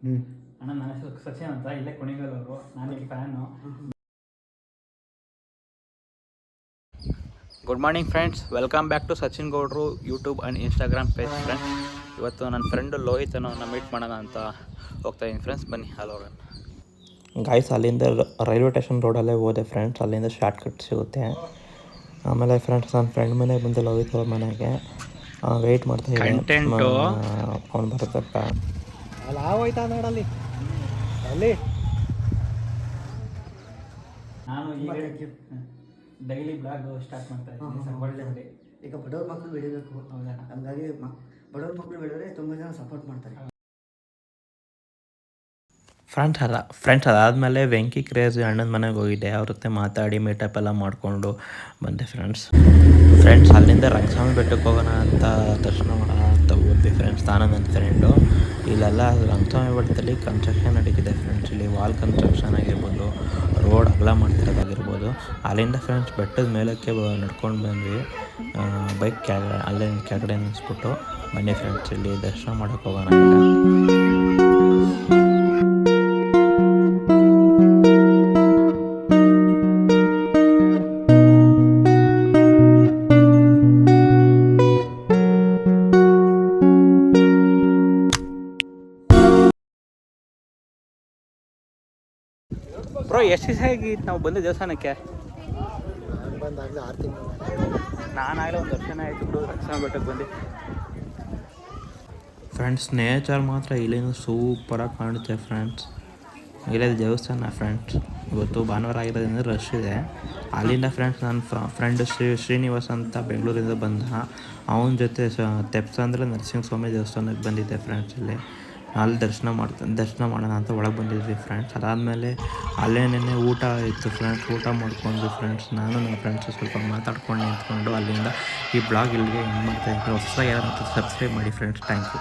ಅಣ್ಣ ನನ್ನ ಹೆಸರು ಸಚಿನ್ ಅಂತ, ಇಲ್ಲೇ ಕುಣಿಗಲವರು. ನಾನು ಇಲ್ಲಿ fan. Good morning friends, welcome back to Sachin ಗೌಡ್ರು YouTube and Instagram page friends. ಇವತ್ತು ನನ್ನ ಫ್ರೆಂಡು ಲೋಹಿತ್ ಅನ್ನೋನ್ನ ಮೀಟ್ ಮಾಡೋಣ ಅಂತ ಹೋಗ್ತಾ ಇದ್ದೀನಿ ಫ್ರೆಂಡ್ಸ್. ಬನ್ನಿ ಹೋಗೋಣ. ಗಾಯ್ಸ್, ಅಲ್ಲಿಂದ ರೈಲ್ವೆ ಸ್ಟೇಷನ್ ರೋಡಲ್ಲೇ ಹೋದೆ ಫ್ರೆಂಡ್ಸ್. ಅಲ್ಲಿಂದ ಶಾರ್ಟ್ ಕಟ್ ಸಿಗುತ್ತೆ. ಆಮೇಲೆ ಫ್ರೆಂಡ್ಸ್, ನನ್ನ ಫ್ರೆಂಡ್ ಮನೆಗೆ ಬಂದು ಲೋಹಿತ್ ಅವ್ರ ಮನೆಗೆ ವೆಯ್ಟ್ ಮಾಡ್ತಾಯಿದ್ದೆ. ಅವ್ನು ಬರುತ್ತಪ್ಪ ಅಲ್ಲಿ ಆಗೋಯ್ತಾ ನೋಡಲ್ಲಿ ಅಲ್ಲಿ. ನಾನು ಈಗ ಡೈಲಿ ಬ್ಲಾಗ್ ಸ್ಟಾರ್ಟ್ ಮಾಡ್ತಾ ಇದ್ದೀನಿ. ಈಗ ಬಡವ್ರ ಮಕ್ಕಳು ಬೆಳಿಬೇಕು, ಹಂಗಾಗಿ ಬಡವ್ರ ಮಕ್ಕಳು ಬೆಳೆದ್ರೆ ತುಂಬ ಜನ ಸಪೋರ್ಟ್ ಮಾಡ್ತಾರೆ. ಫ್ರೆಂಡ್ಸ್ ಅದಾದಮೇಲೆ ವೆಂಕಿ ಕ್ರೇಜ್ ಅಣ್ಣನ ಮನೆಗೆ ಹೋಗಿದ್ದೆ. ಅವ್ರ ಜೊತೆ ಮಾತಾಡಿ ಮೀಟಪ್ ಎಲ್ಲ ಮಾಡಿಕೊಂಡು ಬಂದೆ ಫ್ರೆಂಡ್ಸ್. ಅಲ್ಲಿಂದ ರಂಗಸ್ವಾಮಿ ಬೆಟ್ಟಕ್ಕೆ ಹೋಗೋಣ ಅಂತ ದರ್ಶನ ಮಾಡೋಣ ಅಂತ ಹೋದ್ವಿ ಫ್ರೆಂಡ್ಸ್, ನಾನು ನನ್ನ ಫ್ರೆಂಡು. ಇಲ್ಲೆಲ್ಲ ರಂಗಸ್ವಾಮಿ ಬೆಟ್ಟದಲ್ಲಿ ಕನ್ಸ್ಟ್ರಕ್ಷನ್ ನಡೀತಿದೆ ಫ್ರೆಂಡ್ಸ್. ಇಲ್ಲಿ ವಾಲ್ ಕನ್ಸ್ಟ್ರಕ್ಷನ್ ಆಗಿರ್ಬೋದು, ರೋಡ್ ಅಗಲ ಮಾಡ್ತಿರೋದಾಗಿರ್ಬೋದು. ಅಲ್ಲಿಂದ ಫ್ರೆಂಡ್ಸ್ ಬೆಟ್ಟದ ಮೇಲಕ್ಕೆ ನಡ್ಕೊಂಡು ಬಂದ್ವಿ. ಬೈಕ್ ಅಲ್ಲೇ ಕೆಳಗಡೆ ನಿಲ್ಲಿಸ್ಬಿಟ್ಟು ಬನ್ನಿ ಫ್ರೆಂಡ್ಸ್, ಇಲ್ಲಿ ದರ್ಶನ ಮಾಡೋಕ್ಕೆ ಹೋಗೋಣ ಈಗ. ಬ್ರೋ, ಎಷ್ಟು ದಿವಸ ಆಗಿತ್ತು ನಾವು ಬಂದ ದೇವಸ್ಥಾನಕ್ಕೆ? ಬಂದಾಗಲೇ 6 ತಿಂಗಳು. ನಾನಾಗಲೇ ಒಂದು ವರ್ಷನೇ ಆಯಿತು ಬ್ರೋ ರಂಗಸ್ವಾಮಿ ಬೆಟ್ಟಕ್ಕೆ ಬಂದು. ಫ್ರೆಂಡ್ಸ್, ನೇಚರ್ ಮಾತ್ರ ಇಲ್ಲಿಂದ ಸೂಪರಾಗಿ ಕಾಣುತ್ತೆ ಫ್ರೆಂಡ್ಸ್. ಇಲ್ಲೇ ದೇವಸ್ಥಾನ ಫ್ರೆಂಡ್ಸ್. ಇವತ್ತು ಭಾನುವಾರ ಆಗಿರೋದ್ರಿಂದ ರಶ್ ಇದೆ. ಅಲ್ಲಿಂದ ಫ್ರೆಂಡ್ಸ್, ನನ್ನ ಫ್ರೆಂಡ್ ಶ್ರೀನಿವಾಸ್ ಅಂತ ಬೆಂಗಳೂರಿಂದ ಬಂದ. ಅವನ ಜೊತೆ ತೆಪ್ಸ ಅಂದರೆ ನರಸಿಂಹಸ್ವಾಮಿ ದೇವಸ್ಥಾನಕ್ಕೆ ಬಂದಿದ್ದೆ ಫ್ರೆಂಡ್ಸ್. ಇಲ್ಲಿ ಅಲ್ಲಿ ದರ್ಶನ ಮಾಡೋಣ ಅಂತ ಒಳಗೆ ಬಂದಿದ್ವಿ ಫ್ರೆಂಡ್ಸ್. ಅದಾದಮೇಲೆ ಅಲ್ಲೇನೇ ಊಟ ಇತ್ತು ಫ್ರೆಂಡ್ಸ್. ಊಟ ಮಾಡ್ಕೊಂಡ್ವಿ ಫ್ರೆಂಡ್ಸ್. ನಾನು ನನ್ನ ಫ್ರೆಂಡ್ಸು ಸ್ವಲ್ಪ ಮಾತಾಡ್ಕೊಂಡು ನಿಂತ್ಕೊಂಡು ಅಲ್ಲಿಂದ ಈ ಬ್ಲಾಗ್ ಇಲ್ಲಿಗೆ ಎಂಡ್ ಮಾಡ್ತಾಯಿದ್ದೀನಿ. ಹೊಸದಾಗಿ ಯಾರು ಸಬ್ಸ್ಕ್ರೈಬ್ ಮಾಡಿ ಫ್ರೆಂಡ್ಸ್. Thank you.